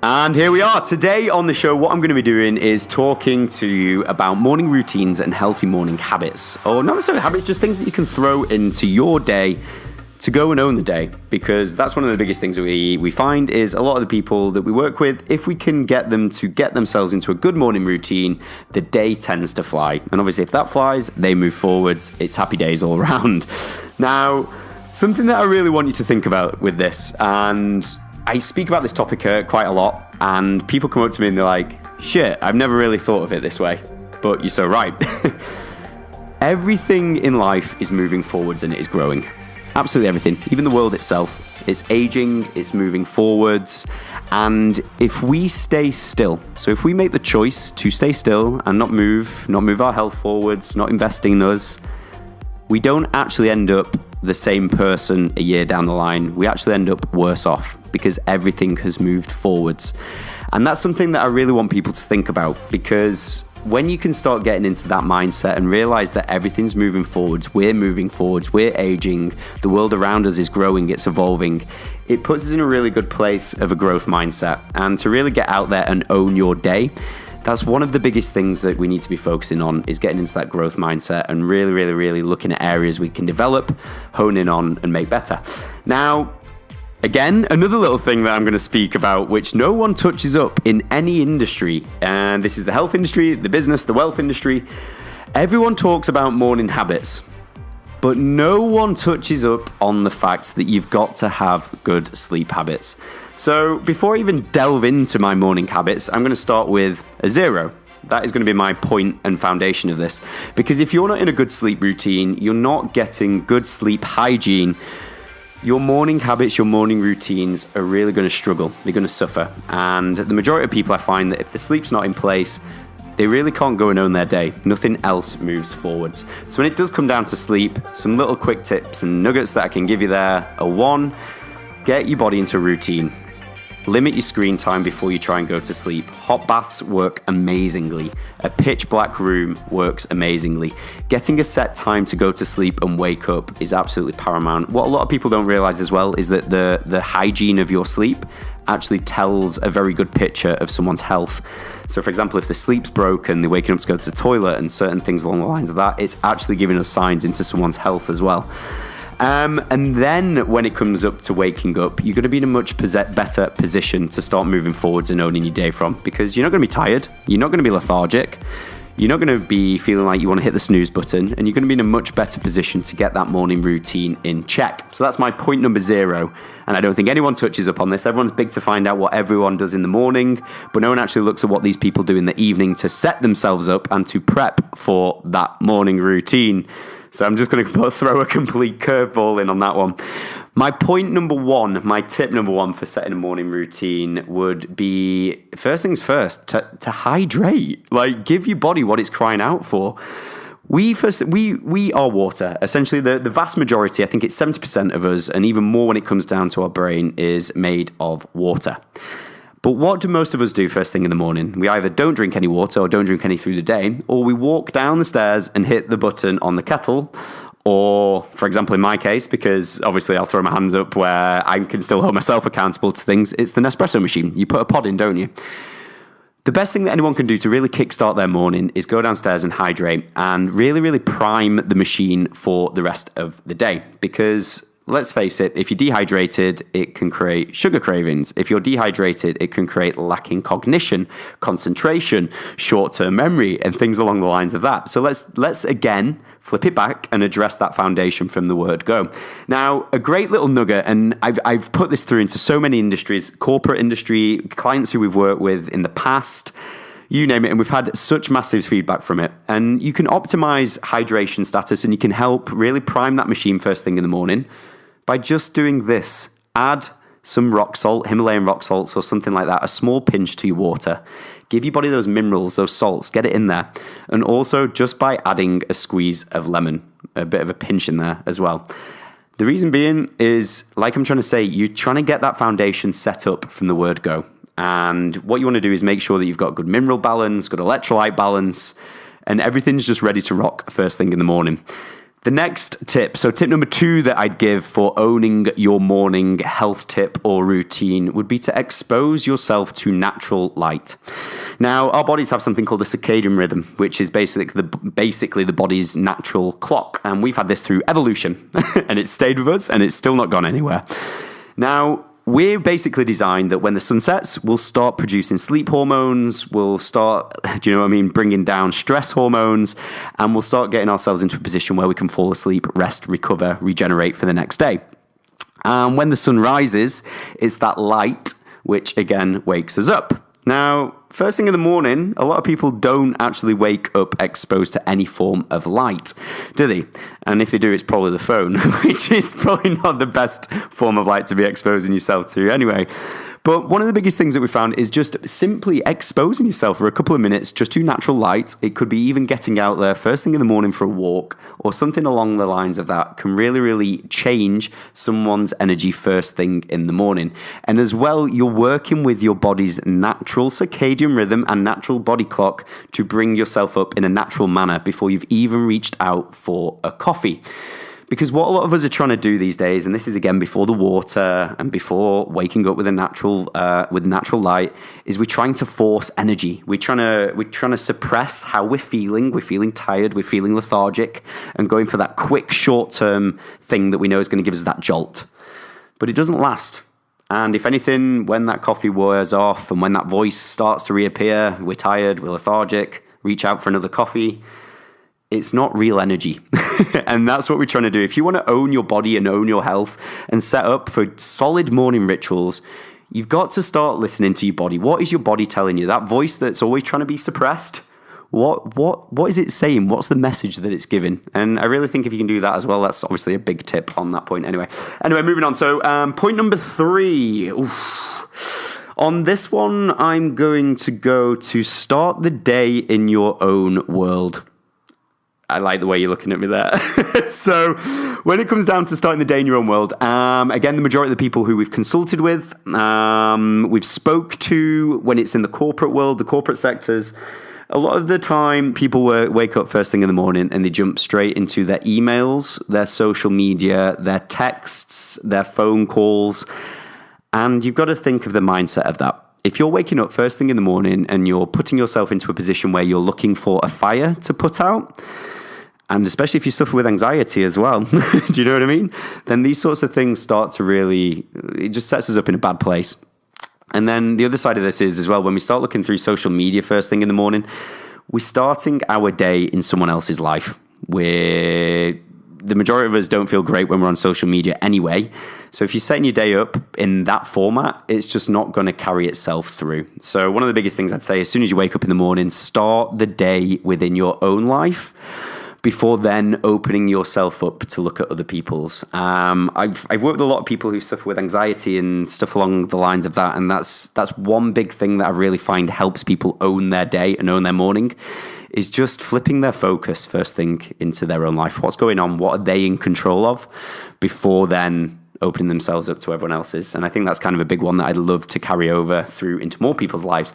And here we are. Today on the show, what I'm going to be doing is talking to you about morning routines and healthy morning habits. Or not necessarily habits, just things that you can throw into your day to go and own the day. Because that's one of the biggest things that we find is a lot of the people that we work with, if we can get them to get themselves into a good morning routine, the day tends to fly. And obviously if that flies, they move forwards. It's happy days all around. Now, something that I really want you to think about with this, and I speak about this topic quite a lot, and people come up to me and they're like, shit, I've never really thought of it this way, but you're so right. Everything in life is moving forwards and it is growing. Absolutely everything. Even the world itself. It's aging, it's moving forwards, and if we stay still, so if we make the choice to stay still and not move our health forwards, not investing in us, we don't actually end up the same person a year down the line. We actually end up worse off because everything has moved forwards. And that's something that I really want people to think about, because when you can start getting into that mindset and realize that everything's moving forwards, we're aging, the world around us is growing, it's evolving, it puts us in a really good place of a growth mindset. And to really get out there and own your day, that's one of the biggest things that we need to be focusing on, is getting into that growth mindset and really looking at areas we can develop, hone in on, and make better. Now, again, another little thing that I'm going to speak about, which no one touches up in any industry, and this is the health industry, the business, the wealth industry. Everyone talks about morning habits, but no one touches up on the fact that you've got to have good sleep habits. So before I even delve into my morning habits, I'm going to start with a 0. That is going to be my point and foundation of this. Because if you're not in a good sleep routine, you're not getting good sleep hygiene, your morning habits, your morning routines are really going to struggle. They're going to suffer. And the majority of people, I find that if the sleep's not in place, they really can't go and own their day. Nothing else moves forwards. So when it does come down to sleep, some little quick tips and nuggets that I can give you there are: 1, get your body into a routine. Limit your screen time before you try and go to sleep. Hot baths work amazingly. A pitch black room works amazingly. Getting a set time to go to sleep and wake up is absolutely paramount. What a lot of people don't realize as well is that the hygiene of your sleep actually tells a very good picture of someone's health. So for example, if the sleep's broken, they're waking up to go to the toilet and certain things along the lines of that, it's actually giving us signs into someone's health as well. And then when it comes up to waking up, you're going to be in a much better position to start moving forwards and owning your day from, because you're not going to be tired, you're not going to be lethargic, you're not going to be feeling like you want to hit the snooze button, and you're going to be in a much better position to get that morning routine in check. So that's my point number 0, and I don't think anyone touches up on this. Everyone's big to find out what everyone does in the morning, but no one actually looks at what these people do in the evening to set themselves up and to prep for that morning routine. So I'm just going to throw a complete curveball in on that one. My point number 1, my tip number 1 for setting a morning routine would be, first things first, to hydrate. Like, give your body what it's crying out for. We are water. Essentially, the vast majority, I think it's 70% of us, and even more when it comes down to our brain, is made of water. But what do most of us do first thing in the morning? We either don't drink any water or don't drink any through the day, or we walk down the stairs and hit the button on the kettle, or, for example, in my case, because obviously I'll throw my hands up where I can still hold myself accountable to things, it's the Nespresso machine. You put a pod in, don't you? The best thing that anyone can do to really kickstart their morning is go downstairs and hydrate and really prime the machine for the rest of the day, because let's face it, if you're dehydrated, it can create sugar cravings. If you're dehydrated, it can create lacking cognition, concentration, short-term memory, and things along the lines of that. So let's again flip it back and address that foundation from the word go. Now, a great little nugget, and I've put this through into so many industries, corporate industry, clients who we've worked with in the past, you name it, and we've had such massive feedback from it. And you can optimize hydration status, and you can help really prime that machine first thing in the morning by just doing this. Add some rock salt, Himalayan rock salts or something like that, a small pinch to your water. Give your body those minerals, those salts, get it in there. And also just by adding a squeeze of lemon, a bit of a pinch in there as well. The reason being is, like I'm trying to say, you're trying to get that foundation set up from the word go. And what you want to do is make sure that you've got good mineral balance, good electrolyte balance, and everything's just ready to rock first thing in the morning. The next tip, so tip number 2 that I'd give for owning your morning health tip or routine would be to expose yourself to natural light. Now, our bodies have something called a circadian rhythm, which is basically the body's natural clock. And we've had this through evolution, and it's stayed with us, and it's still not gone anywhere. Now, we're basically designed that when the sun sets, we'll start producing sleep hormones, we'll start, bringing down stress hormones, and we'll start getting ourselves into a position where we can fall asleep, rest, recover, regenerate for the next day. And when the sun rises, it's that light which, again, wakes us up. Now, first thing in the morning, a lot of people don't actually wake up exposed to any form of light, do they? And if they do, it's probably the phone, which is probably not the best form of light to be exposing yourself to anyway. But one of the biggest things that we found is just simply exposing yourself for a couple of minutes just to natural light. It could be even getting out there first thing in the morning for a walk or something along the lines of that can really, really change someone's energy first thing in the morning. And as well, you're working with your body's natural circadian rhythm and natural body clock to bring yourself up in a natural manner before you've even reached out for a coffee. Because what a lot of us are trying to do these days, and this is again before the water and before waking up with natural light, is we're trying to force energy. We're trying to suppress how we're feeling. We're feeling tired. We're feeling lethargic, and going for that quick, short-term thing that we know is going to give us that jolt. But it doesn't last. And if anything, when that coffee wears off and when that voice starts to reappear, we're tired, we're lethargic, reach out for another coffee. It's not real energy. And that's what we're trying to do. If you want to own your body and own your health and set up for solid morning rituals, you've got to start listening to your body. What is your body telling you? That voice that's always trying to be suppressed? What is it saying? What's the message that it's giving? And I really think if you can do that as well, that's obviously a big tip on that point anyway. Anyway, moving on. So point number 3. Oof. On this one, I'm going to go to start the day in your own world. I like the way you're looking at me there. So when it comes down to starting the day in your own world, again, the majority of the people who we've consulted with, we've spoke to when it's in the corporate world, the corporate sectors, a lot of the time people wake up first thing in the morning and they jump straight into their emails, their social media, their texts, their phone calls. And you've got to think of the mindset of that. If you're waking up first thing in the morning and you're putting yourself into a position where you're looking for a fire to put out, and especially if you suffer with anxiety as well, do you know what I mean? Then these sorts of things start to really, it just sets us up in a bad place. And then the other side of this is as well, when we start looking through social media first thing in the morning, we're starting our day in someone else's life. The majority of us don't feel great when we're on social media anyway. So if you're setting your day up in that format, it's just not going to carry itself through. So one of the biggest things I'd say, as soon as you wake up in the morning, start the day within your own life before then opening yourself up to look at other people's. I've worked with a lot of people who suffer with anxiety and stuff along the lines of that. And that's one big thing that I really find helps people own their day and own their morning, is just flipping their focus first thing into their own life. What's going on? What are they in control of before then opening themselves up to everyone else's? And I think that's kind of a big one that I'd love to carry over through into more people's lives.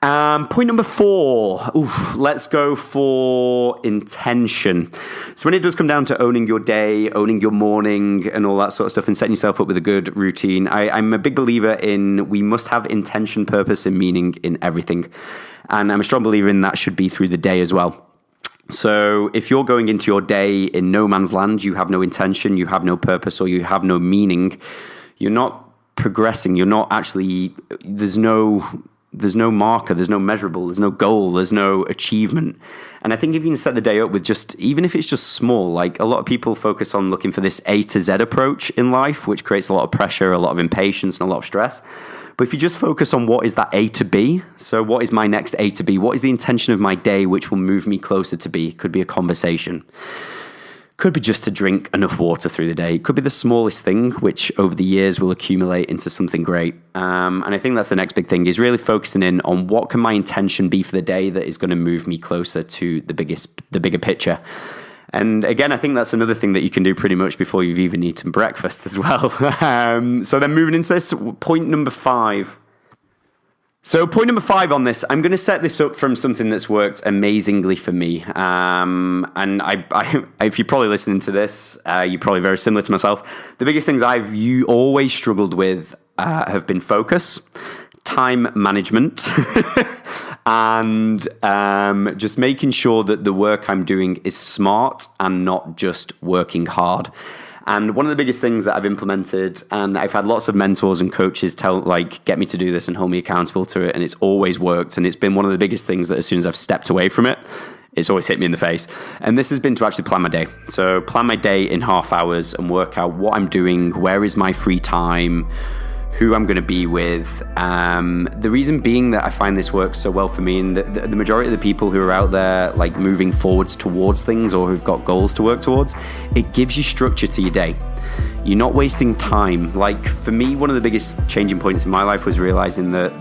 Point number 4, let's go for intention. So when it does come down to owning your day, owning your morning and all that sort of stuff and setting yourself up with a good routine, I'm a big believer in we must have intention, purpose and meaning in everything. And I'm a strong believer in that should be through the day as well. So if you're going into your day in no man's land, you have no intention, you have no purpose, or you have no meaning, you're not progressing, you're not actually, there's no marker, there's no measurable, there's no goal, there's no achievement. And I think if you can set the day up with just, even if it's just small, like a lot of people focus on looking for this A to Z approach in life, which creates a lot of pressure, a lot of impatience and a lot of stress. But if you just focus on what is that A to B, so what is my next A to B? What is the intention of my day which will move me closer to B? Could be a conversation. Could be just to drink enough water through the day. It could be the smallest thing, which over the years will accumulate into something great. And I think that's the next big thing, is really focusing in on what can my intention be for the day that is going to move me closer to the bigger picture. And again, I think that's another thing that you can do pretty much before you've even eaten breakfast as well. So then moving into this, point number 5. So point number 5 on this, I'm going to set this up from something that's worked amazingly for me. And if you're probably listening to this, you're probably very similar to myself. The biggest things I've always struggled with have been focus, time management, and just making sure that the work I'm doing is smart and not just working hard. And one of the biggest things that I've implemented, and I've had lots of mentors and coaches get me to do this and hold me accountable to it, and it's always worked. And it's been one of the biggest things that as soon as I've stepped away from it, it's always hit me in the face. And this has been to actually plan my day. So plan my day in half hours and work out what I'm doing, where is my free time, who I'm going to be with. The reason being that I find this works so well for me, and the majority of the people who are out there like moving forwards towards things or who've got goals to work towards, it gives you structure to your day. You're not wasting time. Like for me, one of the biggest changing points in my life was realizing that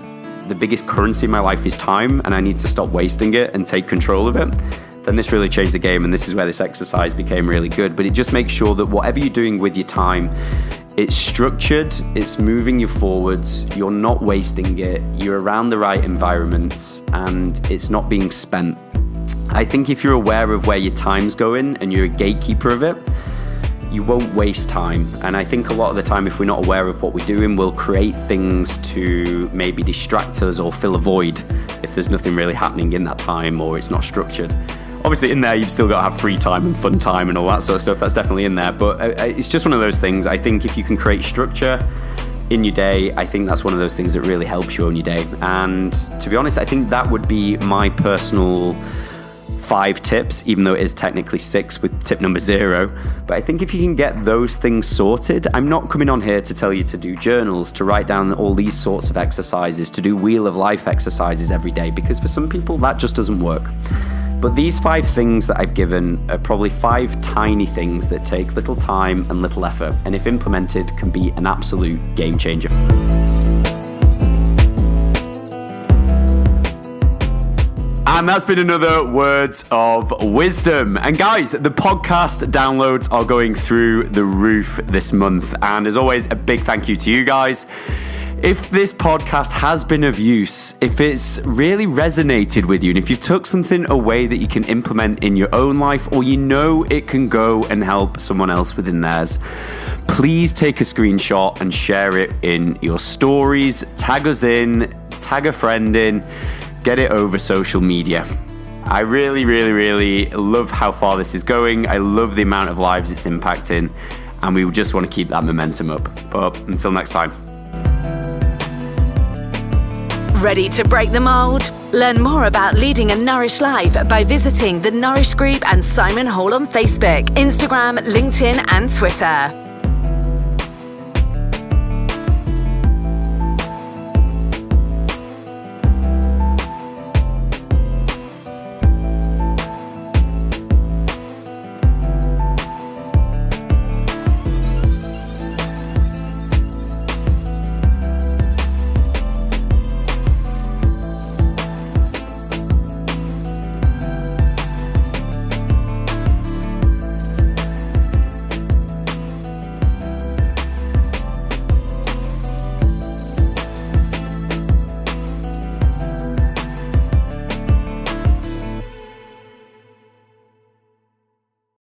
the biggest currency in my life is time, and I need to stop wasting it and take control of it. Then this really changed the game, and this is where this exercise became really good. But it just makes sure that whatever you're doing with your time, it's structured, it's moving you forwards, you're not wasting it, you're around the right environments, and it's not being spent. I think if you're aware of where your time's going and you're a gatekeeper of it, you won't waste time. And I think a lot of the time, if we're not aware of what we're doing, we'll create things to maybe distract us or fill a void if there's nothing really happening in that time or it's not structured. Obviously in there, you've still got to have free time and fun time and all that sort of stuff. That's definitely in there. But it's just one of those things. I think if you can create structure in your day, I think that's one of those things that really helps you on your day. And to be honest, I think that would be my personal 5 tips, even though it is technically 6 with tip number 0. But I think if you can get those things sorted, I'm not coming on here to tell you to do journals, to write down all these sorts of exercises, to do wheel of life exercises every day, because for some people that just doesn't work. But these 5 things that I've given are probably 5 tiny things that take little time and little effort, and if implemented, can be an absolute game changer. And that's been another Words of Wisdom. And guys, the podcast downloads are going through the roof this month. And as always, a big thank you to you guys. If this podcast has been of use, if it's really resonated with you, and if you took something away that you can implement in your own life, or you know it can go and help someone else within theirs, please take a screenshot and share it in your stories, tag us in, tag a friend in, get it over social media. I really, really, really love how far this is going. I love the amount of lives it's impacting, and we just want to keep that momentum up. But until next time. Ready to break the mold? Learn more about leading a nourished life by visiting the Nourish Group and Simon Hall on Facebook, Instagram, LinkedIn, and Twitter.